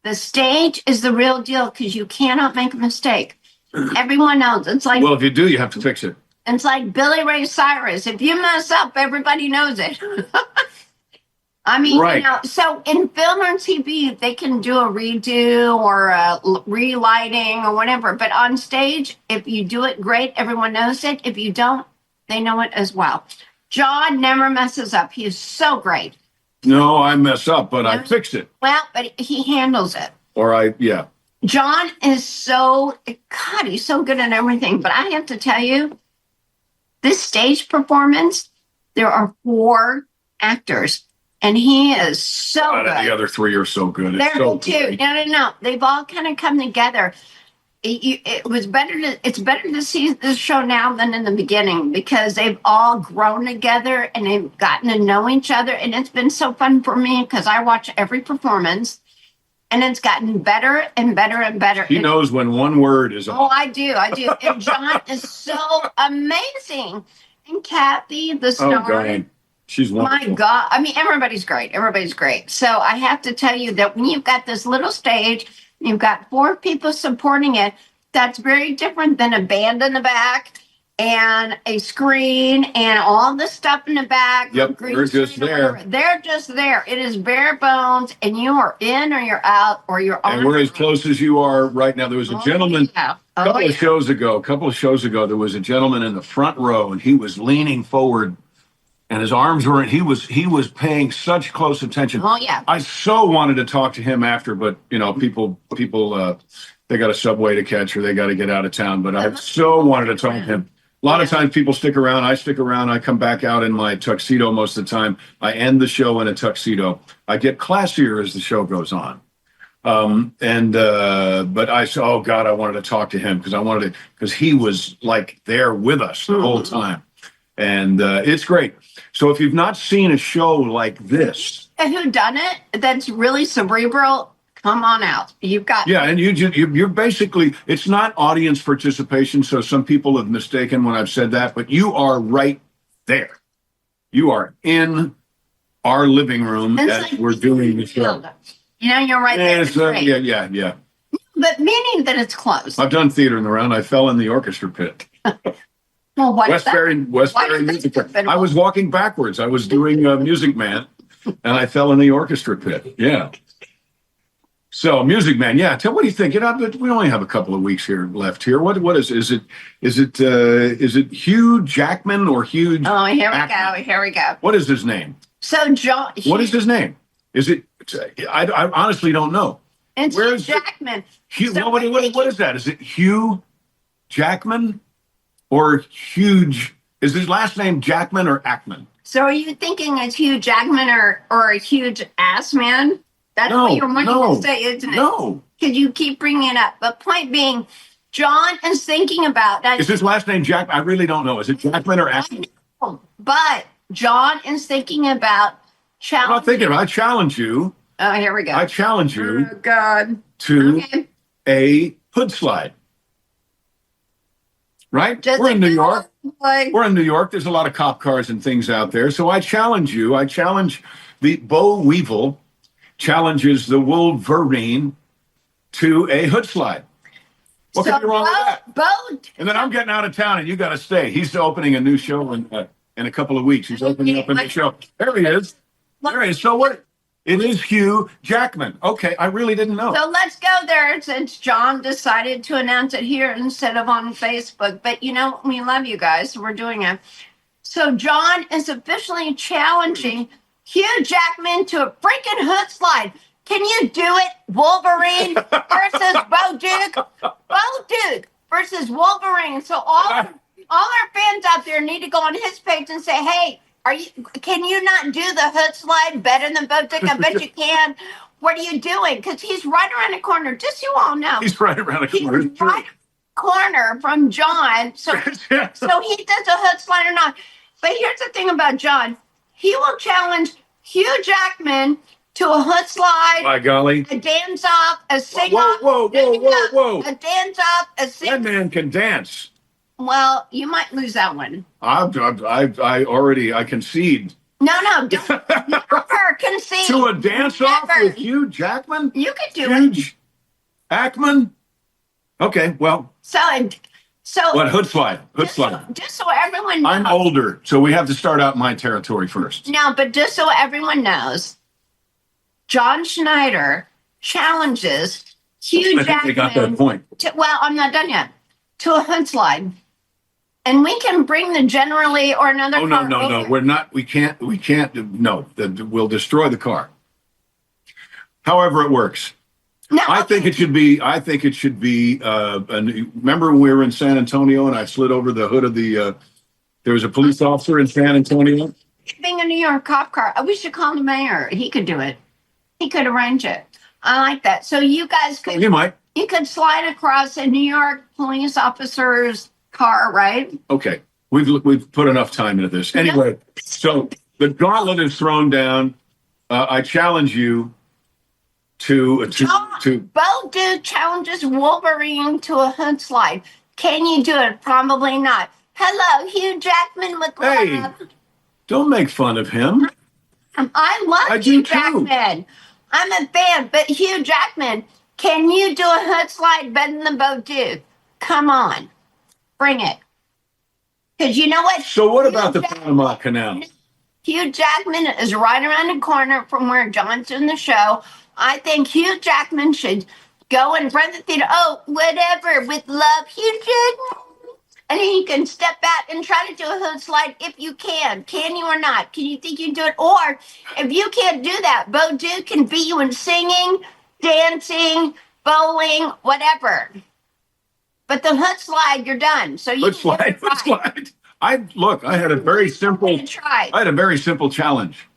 the stage is the real deal, because you cannot make a mistake. Everyone knows. It's like Well, if you do, you have to fix it. it's like Billy Ray Cyrus. If you mess up, everybody knows it. I mean, Right. so in film or TV, they can do a redo or a relighting or whatever. But on stage, if you do it great, everyone knows it. If you don't, they know it as well. John never messes up. He is so great. No, I mess up, but I Yeah. fix it. Well, but he handles it. Yeah. John is God, he's so good at everything. But I have to tell you, this stage performance, there are 4 actors, and he is so God, good. the other 3 are so good. It's They're so good too. good. No. They've all kind of come together. It's better to see this show now than in the beginning, because they've all grown together and they've gotten to know each other. And it's been so fun for me, because I watch every performance, and it's gotten better and better and better. He And- knows when one word is Oh, I do. And John is so amazing. And Kathy, the Oh, star. God. She's wonderful. My God. I mean, everybody's great. Everybody's great. So I have to tell you that when you've got this little stage, you've got 4 people supporting it, that's very different than a band in the back and a screen and all the stuff in the back. Yep, green we're just screen or there. whatever. They're just there. It is bare bones, and you are in or you're out or you're on. And we're as close as you are right now. There was a gentleman Yeah. a couple of shows ago, there was a gentleman in the front row, and he was leaning forward, and his arms were in. He was paying such close attention. Oh, yeah. I so wanted to talk to him after, but people, they got a subway to catch, or they got to get out of town. But I so wanted to talk to him. A lot of times people stick around. I stick around. I come back out in my tuxedo most of the time. I end the show in a tuxedo. I get classier as the show goes on. But I said, oh God, I wanted to talk to him, because he was like there with us the whole time. And it's great. So if you've not seen a show like this, Who done it? That's really cerebral. Come on out. You've got. yeah, and you're basically, it's not audience participation. So some people have mistaken when I've said that, but you are right there. You are in our living room It's as like we're doing the show. You're right there. And It's great. yeah. But meaning that it's close. I've done theater in the round. I fell in the orchestra pit. Well, what is that? Why Westbury is Music that Pit. I was walking backwards. I was doing Music Man, and I fell in the orchestra pit. Yeah. So Music Man, yeah. What do you think? We only have a couple of weeks left here. What is it? Is it Hugh Jackman or Hugh? Oh, here we Jackman? go. Here we go. What is his name? So John. What is his name? Is it? I honestly don't know. It's where Hugh is it? Jackman. Hugh. So What is that? Is it Hugh Jackman or Huge? Is his last name Jackman or Ackman? So are you thinking it's Hugh Jackman or a huge ass man? That's No, what you're wanting no, to say, isn't it? No. Because you keep bringing it up. But point being, John is thinking about that. Is his last name Jack? I really don't know. Is it Jackman or Ackman? But John is thinking about I'm challenge. not thinking. I challenge you. Oh, here we go. I challenge you Oh, God. to Okay. a hood slide. Right? Just We're in like New York. Like, We're in New York. There's a lot of cop cars and things out there. So I challenge you. I challenge the Bo Weevil challenges the Wolverine to a hood slide. What could be wrong with that? Bo, And then I'm getting out of town, and you got to stay. He's opening a new show in a couple of weeks. He's opening up a new show. There he is. There he is. So what? It is Hugh Jackman. Okay, I really didn't know. so let's go there since John decided to announce it here instead of on Facebook. But you know, we love you guys, so we're doing it. So John is officially challenging Hugh Jackman to a freaking hood slide. Can you do it, Wolverine versus Bo Duke? Bo Duke versus Wolverine. So all our fans out there need to go on his page and say, hey, can you not do the hood slide better than Bo Duke? I bet you can. What are you doing? Because he's right around the corner. Just so you all know. He's right around the corner. He's right corner from John. So, Yeah. so he does a hood slide or not. But here's the thing about John. He will challenge Hugh Jackman to a hood slide, By golly. a dance off, a sing Whoa, off. whoa, whoa, whoa, whoa. A dance off, a sing. That man can dance. Well, you might lose that one. I concede. No, don't never concede. To a dance off Never. with Hugh Jackman? You could do it. Huge Ackman? Okay, well, So what? Hood slide. Hood slide. just so everyone knows. I'm older, so we have to start out my territory first. No, but just so everyone knows, John Schneider challenges Hugh I think they got that Jackman point. well, I'm not done yet. To a hood slide. And we can bring the generally or another Oh, car no. over. We're not. We can't. No, we'll destroy the car. However it works. No, I think it should be. Remember when we were in San Antonio and I slid over the hood of the. There was a police officer in San Antonio. being a New York cop car, we should call the mayor. He could do it. He could arrange it. I like that. So you guys could You might. you could slide across a New York police officer's car, right? Okay, we've put enough time into this. Anyway, so the gauntlet is thrown down. I challenge you to Bo Duke challenges Wolverine to a hood slide. Can you do it? Probably not. Hello, Hugh Jackman with Hey. love. don't make fun of him. I love I do Hugh too. Jackman. I'm a fan, but Hugh Jackman, can you do a hood slide better than Bo Duke? Come on, bring it. Because you know what? So what Hugh about the Jackman- Panama Canal? Hugh Jackman is right around the corner from where John's doing the show. I think Hugh Jackman should go in front of the theater. Oh, whatever, with love, Hugh Jackman. And then you can step back and try to do a hood slide if you can. Can you or not? Can you think you can do it? Or if you can't do that, Bo Duke can beat you in singing, dancing, bowling, whatever. But the hood slide, you're done. So you Hood slide. Hood slide. I had a very simple. Try. I had a very simple challenge.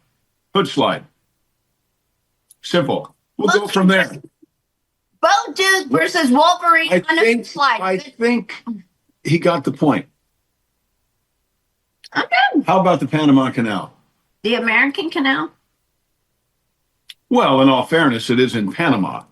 Hood slide. Simple. We'll go from there. Bo Duke versus Wolverine on a hood slide. I think he got the point. Okay. How about the Panama Canal? The American Canal? Well, in all fairness, it is in Panama.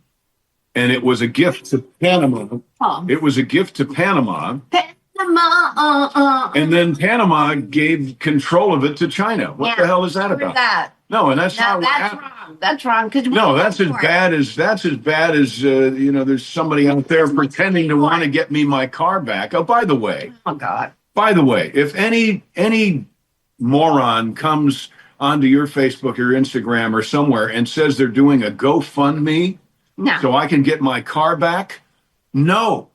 And it was a gift to Panama. Oh. It was a gift to Panama. Panama. And then Panama gave control of it to China. What the hell is that Remember about? that. No, and that's No, not what that's happened. wrong. That's wrong. No, that's as bad as there's somebody out there pretending to want to get me my car back. Oh, by the way, if any moron comes onto your Facebook or Instagram or somewhere and says they're doing a GoFundMe No. so I can get my car back, no.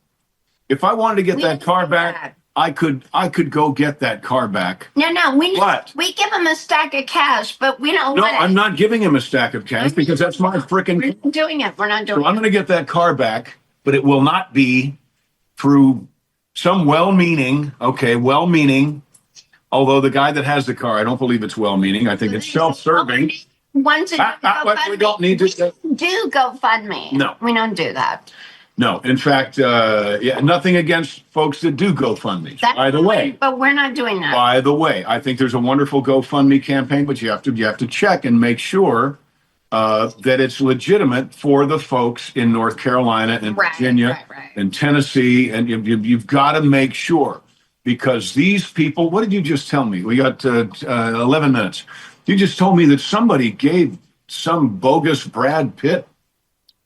If I wanted to get that car back, I could go get that car back. No. We What? we give him a stack of cash, but we don't No, want it. I'm not giving him a stack of cash because that's my freaking. We're not doing it. We're not doing So I'm it. going to get that car back, but it will not be through some well-meaning, although the guy that has the car, I don't believe it's well-meaning. I think it's self-serving. Once We don't need to. do GoFundMe. No. We don't do that. No, in fact, nothing against folks that do GoFundMe. By the way, But we're not doing that. I think there's a wonderful GoFundMe campaign, but you have to check and make sure that it's legitimate for the folks in North Carolina and Right, Virginia right. and Tennessee, and you've got to make sure. because these people, what did you just tell me? We got 11 minutes. You just told me that somebody gave some bogus Brad Pitt.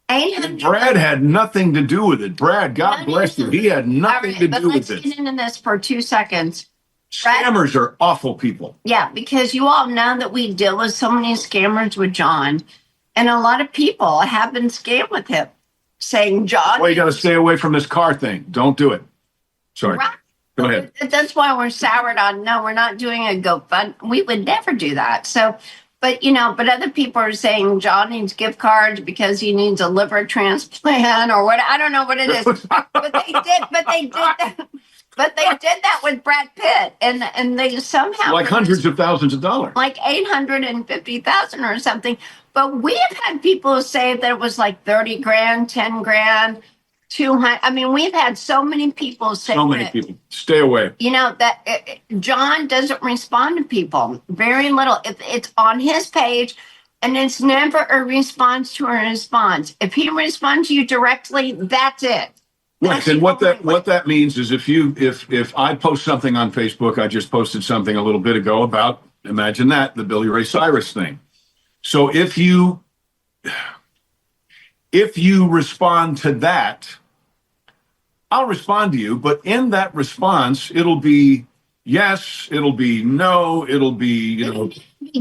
800. Brad had nothing to do with it. Brad, God bless you. He had nothing to do with Let's it. get into this for 2 seconds. Scammers are awful people. Yeah, because you all know that we deal with so many scammers with John, and a lot of people have been scammed with him, saying John. Well, you got to stay away from this car thing. Don't do it. Sorry. Right. Go ahead. That's why we're soured on. No, we're not doing a GoFund. We would never do that. So, but other people are saying John needs gift cards because he needs a liver transplant or what. I don't know what it is, but they did that. But they did that with Brad Pitt, and they somehow Like hundreds of thousands of dollars. like 850,000 or something. But we have had people say that it was like 30 grand, 10 grand, 200. I mean, we've had so many people say So many that, people. Stay away. that John doesn't respond to people. Very little. It's on his page, and it's never a response to a response. If he responds to you directly, that's it. Right, and what that means is if I post something on Facebook, I just posted something a little bit ago about, imagine that, the Billy Ray Cyrus thing. So if you respond to that, I'll respond to you, but in that response, it'll be yes, it'll be no, it'll be,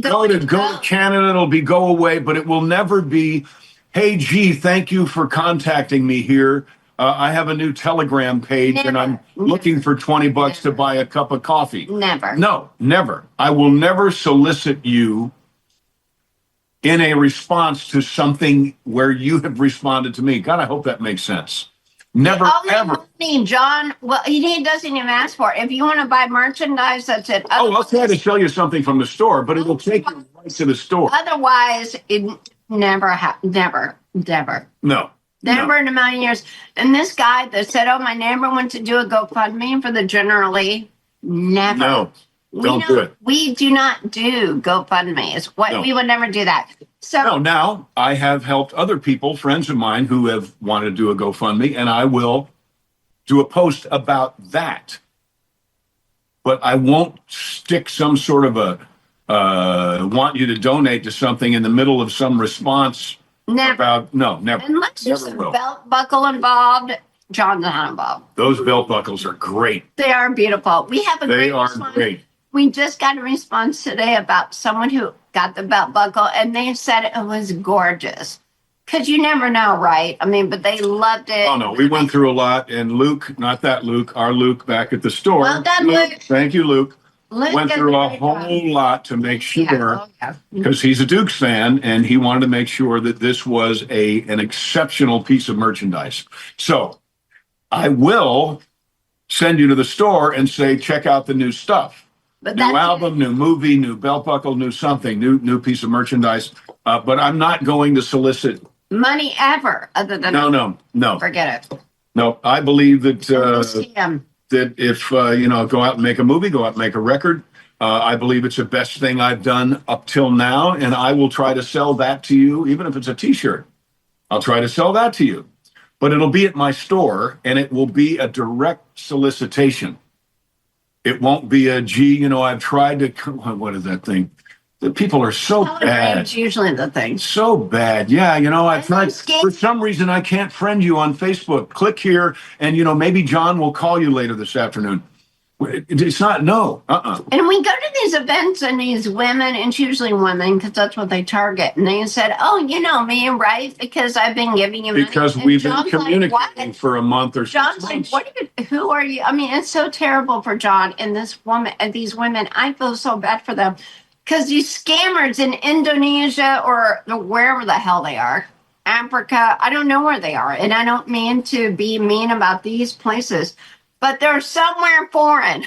go to Canada, it'll be go away, but it will never be, hey, gee, thank you for contacting me here. I have a new Telegram page and I'm looking for $20 to buy a cup of coffee. Never. No, never. I will never solicit you in a response to something where you have responded to me. God, I hope that makes sense. Never, ever. Money, John, well, he doesn't even ask for it. If you want to buy merchandise, that's it. I'll try to sell you something from the store, but it will take you right to the store. Otherwise, it never. No. Never in a million years. And this guy that said, oh, my neighbor went to do a GoFundMe for the Generally, never. No, don't do it. We do not do GoFundMe. It's what we would never do that. So No, now I have helped other people, friends of mine who have wanted to do a GoFundMe, and I will do a post about that. But I won't stick some sort of a want you to donate to something in the middle of some response. never. Never. Unless there's Never a will. belt buckle involved, John's not involved. Those belt buckles are great. They are beautiful. We have a They great are response. great. We just got a response today about someone who got the belt buckle, and they said it was gorgeous. Because you never know, right? I mean, but they loved it. Oh, no, we went through a lot, and Luke, not that Luke, our Luke back at the store. Well done, Luke. Thank you, Luke. Luke Went did through a great whole job. lot to make sure, Yeah. because he's a Dukes fan, and he wanted to make sure that this was an exceptional piece of merchandise. So I will send you to the store and say, check out the new stuff. But New that's album, new movie, new belt buckle, new something, new piece of merchandise. But I'm not going to solicit. money ever, other than No. forget it. No, I believe that Scam. that if go out and make a movie, go out and make a record. I believe it's the best thing I've done up till now, and I will try to sell that to you, even if it's a T-shirt. I'll try to sell that to you, but it'll be at my store, and it will be a direct solicitation. It won't be a I've tried to. What is that thing? The people are so bad. It's usually the thing. So bad. Yeah, I've tried. scared. For some reason, I can't friend you on Facebook. Click here, and, maybe John will call you later this afternoon. It's not, no. And we go to these events, and these women, and it's usually women, because that's what they target. And they said, oh, you know me, right? Because I've been giving you money. Because And we've been John's like, communicating "What?" for a month or 6 John's like, months. who are you? I mean, it's so terrible for John and this woman and these women. I feel so bad for them. Because these scammers in Indonesia or wherever the hell they are, Africa, I don't know where they are. And I don't mean to be mean about these places, but they're somewhere foreign.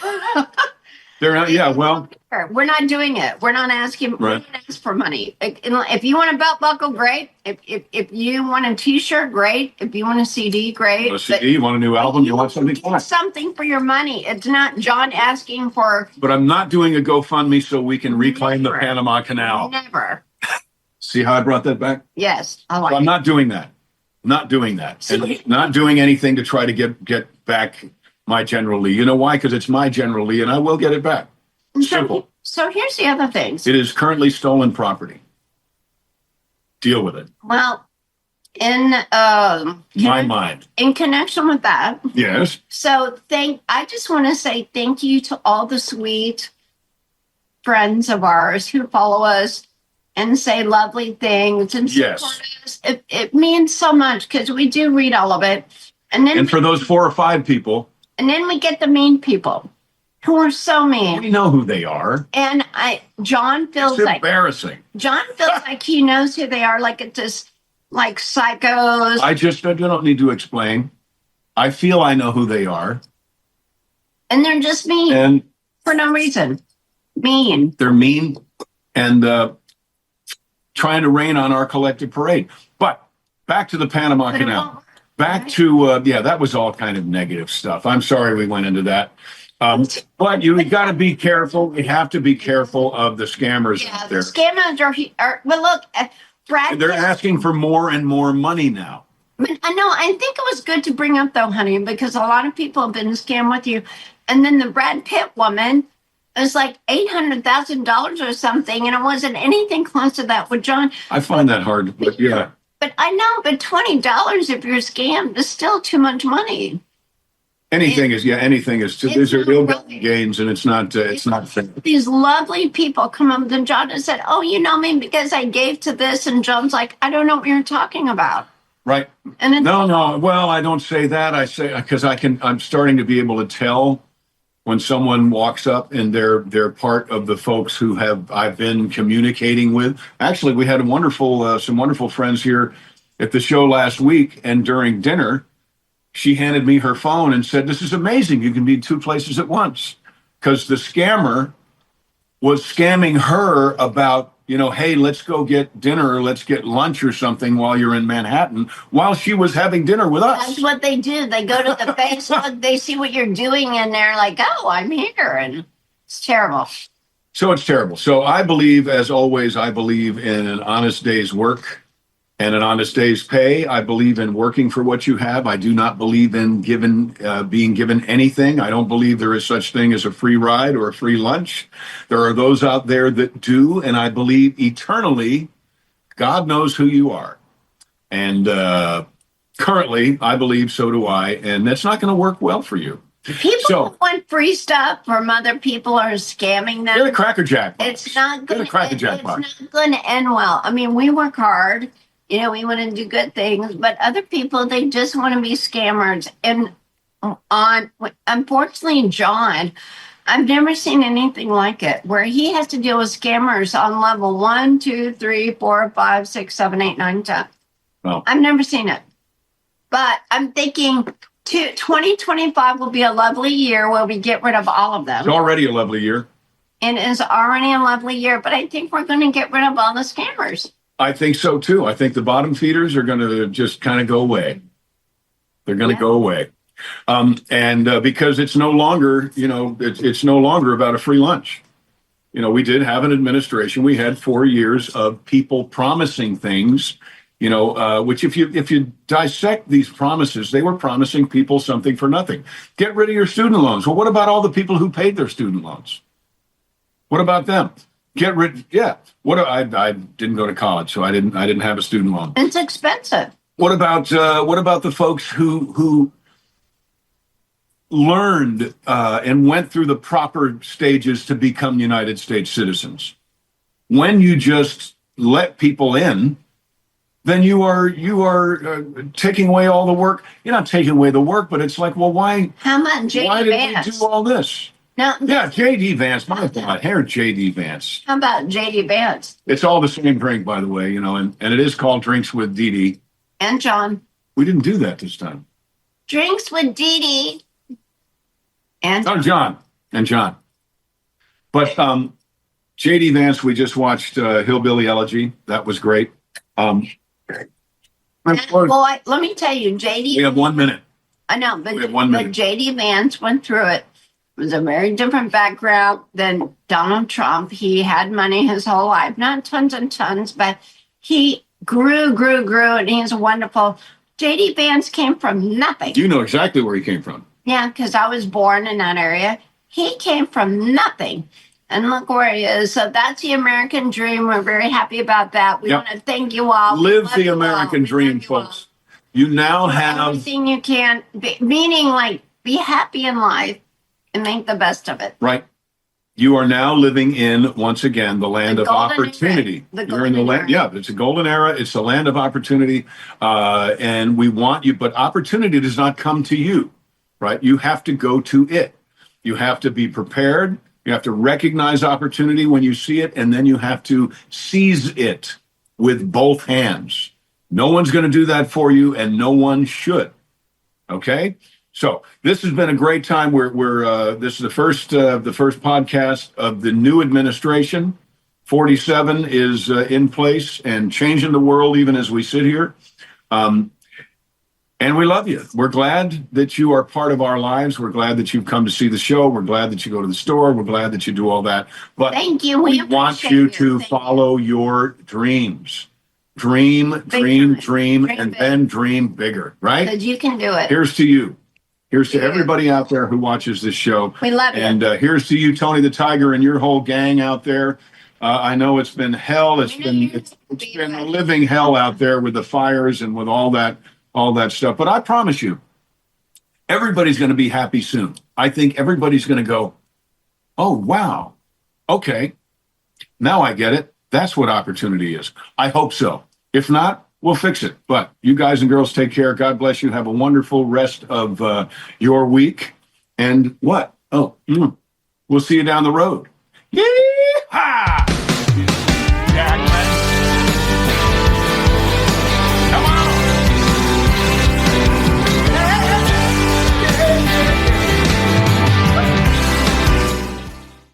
They're not, yeah, well, We're not doing it. We're not asking. Right. We're not ask for money. If you want a belt buckle, great. If you want a T-shirt, great. If you want a CD, great. a CD, you want a new album, you want something fun. Something for your money. It's not John asking for But I'm not doing a GoFundMe so we can reclaim the Never. Panama Canal. never. See how I brought that back? Yes, I So like I'm it. not doing that. Not doing that. And not doing anything to try to get back my General Lee. You know why? Because it's my General Lee, and I will get it back. Simple. So here's the other things. It is currently stolen property. Deal with it. Well, in My mind. in connection with that, Yes. so I just want to say thank you to all the sweet friends of ours who follow us and say lovely things and support us. It means so much because we do read all of it. And for those 4 or 5 people, and then we get the mean people who are so mean. we know who they are. And John feels It's like embarrassing. John feels like he knows who they are, like it's just like psychos. I don't need to explain. I feel I know who they are. And they're just mean And for no reason. Mean. they're mean and trying to rain on our collective parade. But back to the Panama But it Canal. won't work, Back right? to, that was all kind of negative stuff. I'm sorry we went into that. But you got to be careful. We have to be careful of the scammers Yeah, out the there. scammers are well, look, Brad. They're asking for more and more money now. I know. I think it was good to bring up though, honey, because a lot of people have been scammed with you. And then the Brad Pitt woman is like $800,000 or something, and it wasn't anything close to that with John. I find that hard, but yeah. But I know, but $20 if you're scammed is still too much money. Anything is these are not ill-gotten right. gains, and it's not fair. These lovely people come up to John and said, "Oh, you know me because I gave to this," and John's like, "I don't know what you're talking about." Right. And it's, No. Well, I don't say that. I say because I'm starting to be able to tell when someone walks up and they're part of the folks who I've been communicating with. Actually, we had some wonderful friends here at the show last week, and during dinner, she handed me her phone and said, "This is amazing. You can be 2 places at once." Because the scammer was scamming her about, hey, let's go get dinner or let's get lunch or something while you're in Manhattan, while she was having dinner with us. that's what they do. They go to the Facebook, they see what you're doing, and they're like, "Oh, I'm here," and it's terrible. So it's terrible. So I believe, as always, I believe in an honest day's work and an honest day's pay. I believe in working for what you have. I do not believe in being given anything. I don't believe there is such thing as a free ride or a free lunch. There are those out there that do, and I believe eternally, God knows who you are. And currently, I believe so do I, and that's not going to work well for you. People who want free stuff from other people are scamming them. Get a Cracker Jack box. It's not Get going a Cracker to Jack it's box. not going to end well. I mean, we work hard. We want to do good things, but other people, they just want to be scammers. And unfortunately, John, I've never seen anything like it, where he has to deal with scammers on level 1, 2, 3, 4, 5, 6, 7, 8, 9, 10. Well, I've never seen it. But I'm thinking 2025 will be a lovely year where we get rid of all of them. it's already a lovely year. And it's already a lovely year, but I think we're going to get rid of all the scammers. I think so too. I think the bottom feeders are going to just kind of go away. They're going to go away. And because it's no longer, it's no longer about a free lunch. We did have an administration. We had 4 years of people promising things, which if you dissect these promises, they were promising people something for nothing. Get rid of your student loans. Well, what about all the people who paid their student loans? What about them? Get rid. Yeah. I didn't go to college, so I didn't have a student loan. It's expensive. What about the folks who learned and went through the proper stages to become United States citizens? When you just let people in, then you are taking away all the work. You're not taking away the work, but it's like, well, why? How much Why JD did Vance? we do all this? No, Yeah, JD Vance. My God, hair JD Vance. how about JD Vance It's all the same drink, by the way, and it is called Drinks with Dee Dee. and John? We didn't do that this time. Drinks with Dee Dee and Oh, John. But JD Vance, we just watched Hillbilly Elegy. That was great. boy, let me tell you, JD. We have 1 minute. I know, but, we have 1 minute. but JD Vance went through it. It was a very different background than Donald Trump. He had money his whole life, not tons and tons, but he grew, and he's wonderful. JD Vance came from nothing. You know exactly where he came from. Yeah, because I was born in that area. He came from nothing. And look where he is. So that's the American dream. We're very happy about that. We Yep. want to thank you all. We Live love the you all. American We dream, love you all. folks. You now Do have, everything you can, meaning like be happy in life and make the best of it. right? You are now living in, once again, the land The of golden opportunity. era. The You're in the golden land. era. Yeah, it's a golden era. It's the land of opportunity. And we want you, but opportunity does not come to you, right? You have to go to it. You have to be prepared. You have to recognize opportunity when you see it, and then you have to seize it with both hands. No one's going to do that for you, and no one should. Okay, so this has been a great time. This is the first podcast of the new administration. 47 is in place and changing the world even as we sit here. And we love you. We're glad that you are part of our lives. We're glad that you've come to see the show. We're glad that you go to the store. We're glad that you do all that. But Thank you. we We want appreciate you you. to Thank follow your dreams. Dream, dream, time. dream, Dream and big. then dream bigger, right? Because you can do it. Here's to you. Here's to Yeah. everybody out there who watches this show. We love you. And here's to you, Tony the Tiger, and your whole gang out there. I know it's been hell. It's been a living hell out there with the fires and with all that stuff. But I promise you, everybody's going to be happy soon. I think everybody's going to go, oh, wow. Okay. Now I get it. That's what opportunity is. I hope so. If not, we'll fix it. But you guys and girls take care. God bless you. Have a wonderful rest of your week. And what? Oh, we'll see you down the road. Yee-haw!